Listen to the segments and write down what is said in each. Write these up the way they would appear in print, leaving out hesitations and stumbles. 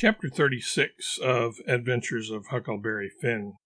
Chapter 36 of Adventures of Huckleberry Finn,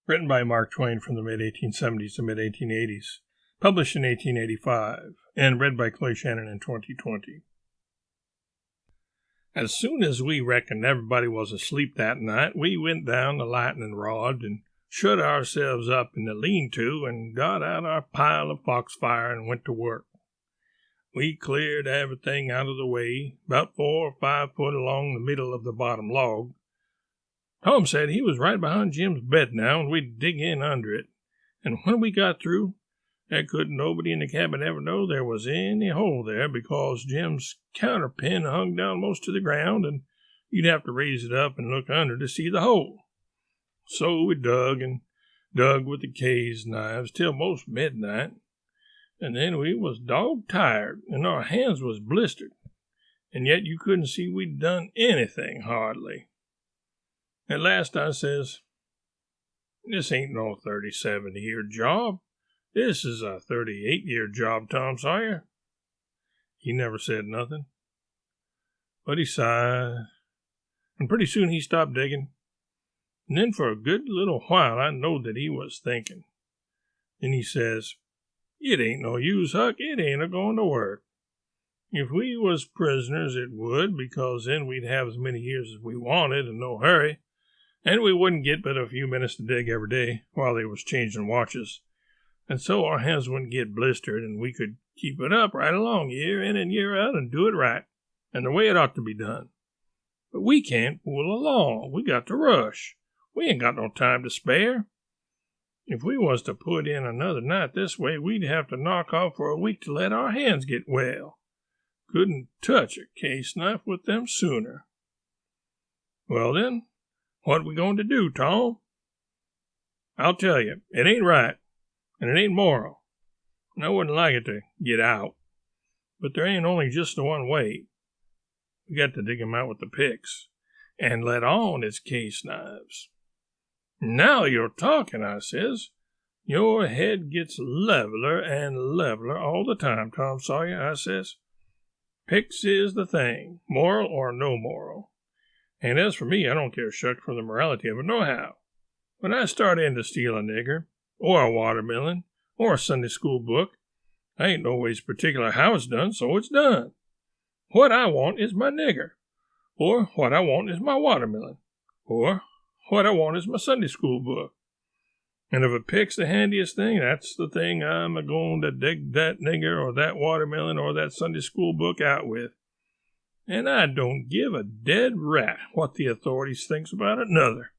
written by Mark Twain from the mid-1870s to mid-1880s, published in 1885, and read by Clay Shannon in 2020. As soon as we reckoned everybody was asleep that night, we went down the lightning rod and shut ourselves up in the lean-to and got out our pile of foxfire and went to work. We cleared everything out of the way, about 4 or 5 foot along the middle of the bottom log. Tom said he was right behind Jim's bed now, and we'd dig in under it. And when we got through, there couldn't nobody in the cabin ever know there was any hole there, because Jim's counterpin hung down most to the ground, and you'd have to raise it up and look under to see the hole. So we dug and dug with the case knives till most midnight. And then we was dog-tired, and our hands was blistered, and yet you couldn't see we'd done anything, hardly. At last I says, "This ain't no 37-year job. This is a 38-year job, Tom Sawyer." He never said nothing, but he sighed, and pretty soon he stopped digging. And then for a good little while I knowed that he was thinking. Then he says, "It ain't no use, Huck. It ain't a-going to work. If we was prisoners, it would, because then we'd have as many years as we wanted and no hurry, and we wouldn't get but a few minutes to dig every day while they was changing watches, and so our hands wouldn't get blistered, and we could keep it up right along year in and year out and do it right, and the way it ought to be done. But we can't fool along. We got to rush. We ain't got no time to spare. If we was to put in another night this way, we'd have to knock off for a week to let our hands get well. Couldn't touch a case knife with them sooner." "Well then, what we going to do, Tom?" "I'll tell you, it ain't right, and it ain't moral, and I wouldn't like it to get out. But there ain't only just the one way. We got to dig 'em out with the picks, and let on it's case knives." "Now you're talking," I says. "Your head gets leveler and leveler all the time, Tom Sawyer," I says. "Picks is the thing, moral or no moral. And as for me, I don't care a shuck for the morality of it nohow. When I start in to steal a nigger, or a watermelon, or a Sunday school book, I ain't no ways particular how it's done, so it's done. What I want is my nigger, or what I want is my watermelon, or what I want is my Sunday school book. And if a pick's the handiest thing, that's the thing I'm a-going to dig that nigger or that watermelon or that Sunday school book out with. And I don't give a dead rat what the authorities thinks about it, nuther."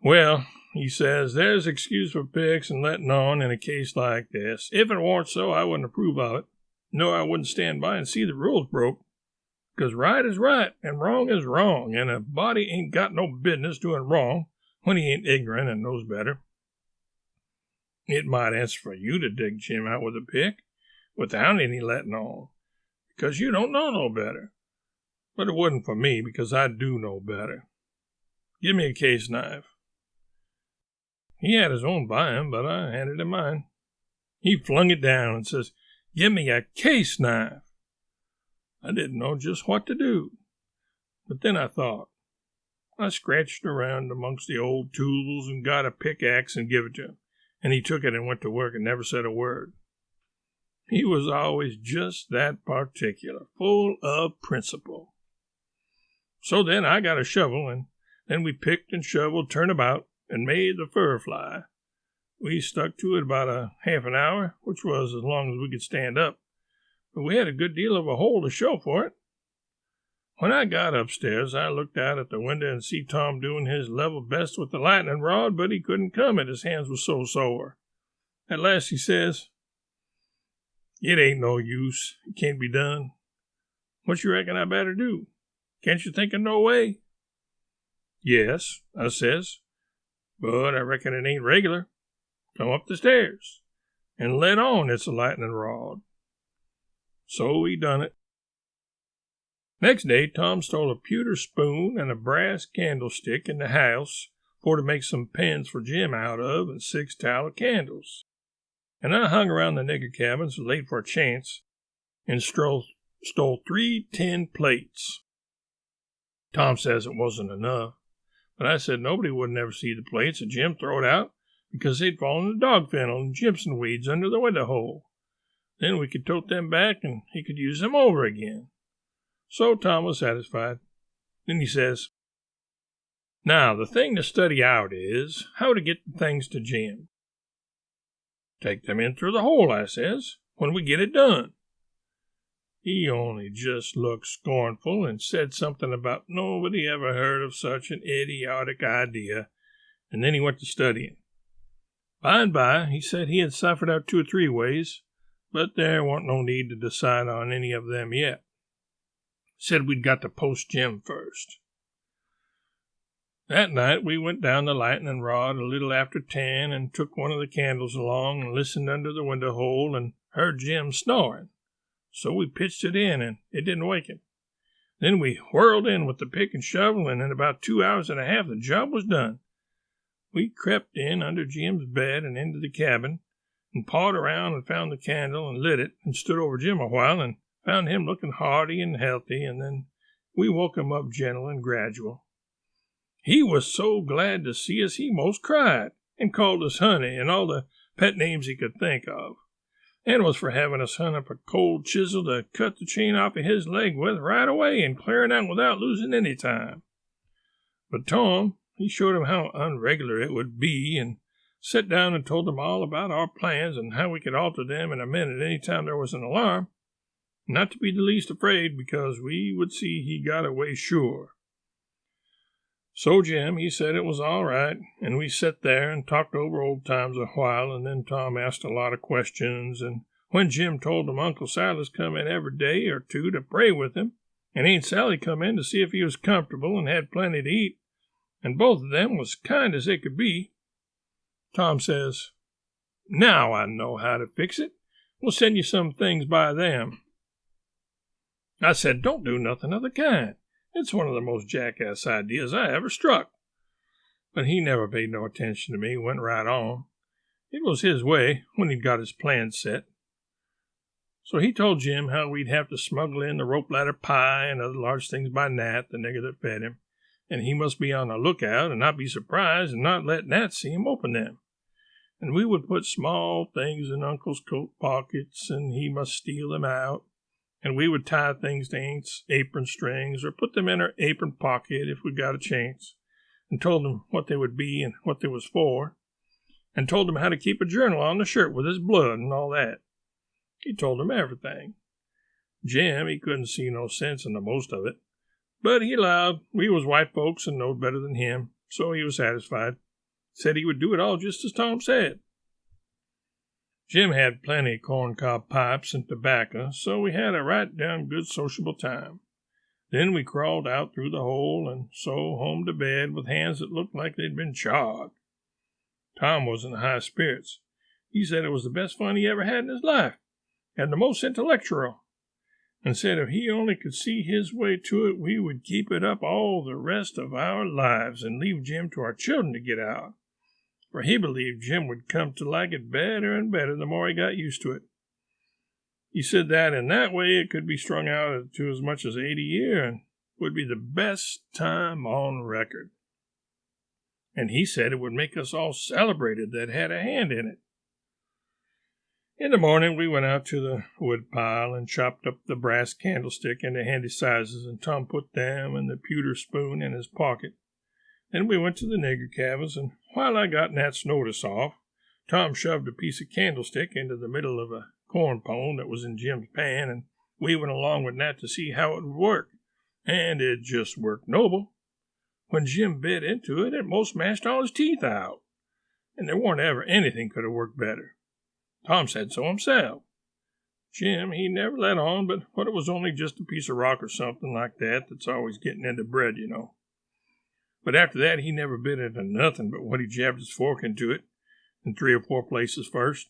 "Well," he says, "there's excuse for picks and letting on in a case like this. If it warn't so, I wouldn't approve of it, nor I wouldn't stand by and see the rules broke. Because right is right, and wrong is wrong, and a body ain't got no business doing wrong when he ain't ignorant and knows better. It might answer for you to dig Jim out with a pick, without any letting on, because you don't know no better. But it wouldn't for me, because I do know better. Give me a case knife." He had his own by him, but I handed him mine. He flung it down and says, "Give me a case knife." I didn't know just what to do, but then I thought. I scratched around amongst the old tools and got a pickaxe and give it to him, and he took it and went to work and never said a word. He was always just that particular, full of principle. So then I got a shovel, and then we picked and shoveled turnabout and made the fur fly. We stuck to it about a half an hour, which was as long as we could stand up. But we had a good deal of a hole to show for it. When I got upstairs, I looked out at the window and see Tom doing his level best with the lightning rod, but he couldn't come it. His hands was so sore. At last he says, "It ain't no use. It can't be done. What you reckon I better do? Can't you think of no way?" "Yes," I says, "but I reckon it ain't regular. Come up the stairs, and let on it's a lightning rod." So he done it. Next day, Tom stole a pewter spoon and a brass candlestick in the house for to make some pans for Jim out of and 6 tallow candles. And I hung around the nigger cabins late for a chance and stole 3 tin plates. Tom says it wasn't enough, but I said nobody would never see the plates, and Jim throw it out because they'd fallen in the dog fennel and gypsum weeds under the window hole. Then we could tote them back, and he could use them over again. So Tom was satisfied. Then he says, "Now, the thing to study out is how to get the things to Jim." "Take them in through the hole," I says, "when we get it done." He only just looked scornful and said something about nobody ever heard of such an idiotic idea, and then he went to studying. By and by, he said he had ciphered out 2 or 3 ways, but there wasn't no need to decide on any of them yet. Said we'd got to post Jim first. That night we went down the lightning rod a little after 10 and took one of the candles along and listened under the window hole and heard Jim snoring. So we pitched it in, and it didn't wake him. Then we whirled in with the pick and shovel, and in about 2 hours and a half the job was done. We crept in under Jim's bed and into the cabin, and pawed around and found the candle and lit it, and stood over Jim a while, and found him looking hearty and healthy, and then we woke him up gentle and gradual. He was so glad to see us he most cried, and called us honey and all the pet names he could think of, and was for having us hunt up a cold chisel to cut the chain off of his leg with right away and clearing out without losing any time. But Tom, he showed him how unregular it would be, and sat down and told them all about our plans and how we could alter them in a minute any time there was an alarm, not to be the least afraid because we would see he got away sure. So Jim, he said it was all right, and we sat there and talked over old times a while, and then Tom asked a lot of questions, and when Jim told him Uncle Silas come in every day or 2 to pray with him, and Aunt Sally come in to see if he was comfortable and had plenty to eat, and both of them was kind as they could be, Tom says, "Now I know how to fix it. We'll send you some things by them." I said, "Don't do nothing of the kind. It's one of the most jackass ideas I ever struck." But he never paid no attention to me, went right on. It was his way when he'd got his plans set. So he told Jim how we'd have to smuggle in the rope ladder pie and other large things by Nat, the nigger that fed him, and he must be on the lookout and not be surprised and not let Nat see him open them. And we would put small things in Uncle's coat pockets, and he must steal them out. And we would tie things to Aunt's apron strings or put them in her apron pocket if we got a chance, and told him what they would be and what they was for, and told him how to keep a journal on the shirt with his blood and all that. He told him everything. Jim, he couldn't see no sense in the most of it, but he allowed we was white folks and knowed better than him, so he was satisfied. Said he would do it all just as Tom said. Jim had plenty of corncob pipes and tobacco, so we had a right down good sociable time. Then we crawled out through the hole and so home to bed with hands that looked like they'd been chawed. Tom was in high spirits. He said it was the best fun he ever had in his life, and the most intellectual, and said if he only could see his way to it, we would keep it up all the rest of our lives and leave Jim to our children to get out. For he believed Jim would come to like it better and better the more he got used to it. He said that in that way it could be strung out to as much as 80 a year and would be the best time on record. And he said it would make us all celebrated that had a hand in it. In the morning we went out to the wood pile and chopped up the brass candlestick into handy sizes, and Tom put them and the pewter spoon in his pocket. Then we went to the nigger cabins, and while I got Nat's notice off, Tom shoved a piece of candlestick into the middle of a corn pone that was in Jim's pan, and we went along with Nat to see how it would work, and it just worked noble. When Jim bit into it, it most mashed all his teeth out, and there warn't ever anything could have worked better. Tom said so himself. Jim, he never let on but what it was only just a piece of rock or something like that that's always getting into bread, you know. But after that, he never bit into nothing but what he jabbed his fork into it, in 3 or 4 places first.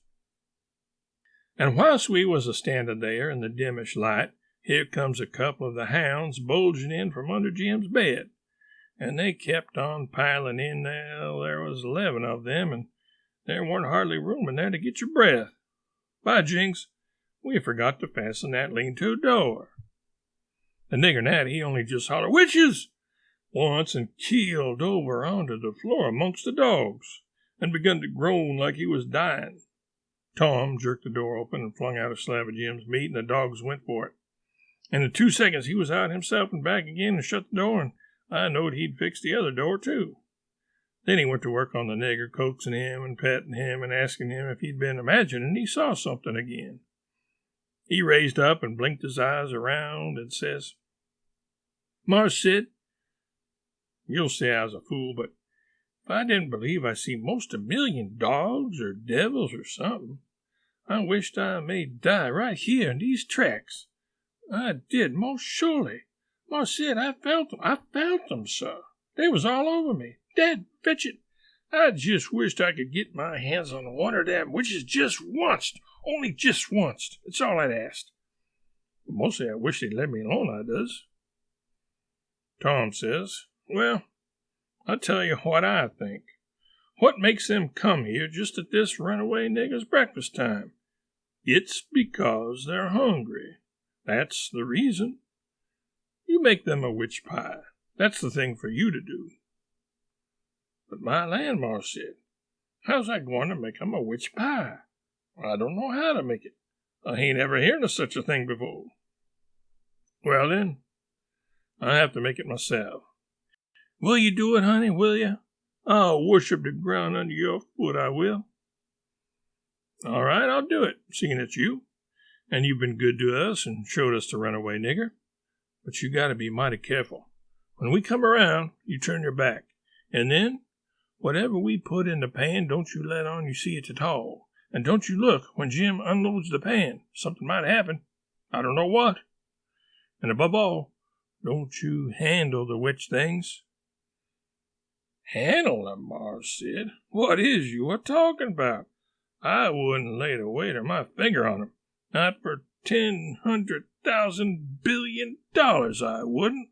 And whilst we was a-standing there in the dimmish light, here comes a couple of the hounds bulging in from under Jim's bed, and they kept on piling in there was 11 of them, and there warn't hardly room in there to get your breath. By jinks, we forgot to fasten that lean-to door. The nigger Nat, he only just hollered, "Witches! once and keeled over onto the floor amongst the dogs and begun to groan like he was dying. Tom jerked the door open and flung out a slab of Jim's meat, and the dogs went for it. And in 2 seconds he was out himself and back again and shut the door, and I knowed he'd fix the other door, too. Then he went to work on the nigger, coaxing him and petting him and asking him if he'd been imagining he saw something again. He raised up and blinked his eyes around and says, "Marse Sid, you'll say I was a fool, but if I didn't believe I see most 1,000,000 dogs or devils or something, I wished I may die right here in these tracks. I did, most surely. Marse Sid, I felt them, sir. They was all over me. Dad, fetch it. I just wished I could get my hands on one of them witches just once, only just once. That's all I'd asked. But mostly I wish they'd let me alone, I does." Tom says, "Well, I'll tell you what I think. What makes them come here just at this runaway nigger's breakfast time? It's because they're hungry. That's the reason. You make them a witch pie. That's the thing for you to do." "But my land, Marse Sid, how's I going to make them a witch pie? I don't know how to make it. I ain't ever heard of such a thing before." "Well, then, I have to make it myself." "Will you do it, honey, will you? I'll worship the ground under your foot, I will." "All right, I'll do it, seeing it's you, and you've been good to us and showed us the runaway nigger. But you got to be mighty careful. When we come around, you turn your back, and then whatever we put in the pan, don't you let on you see it at all. And don't you look when Jim unloads the pan. Something might happen. I don't know what. And above all, don't you handle the witch things." "Handle them, Marse Sid? What is you a-talking about? I wouldn't lay the weight of my finger on them. Not for $10,000,000 billion, I wouldn't."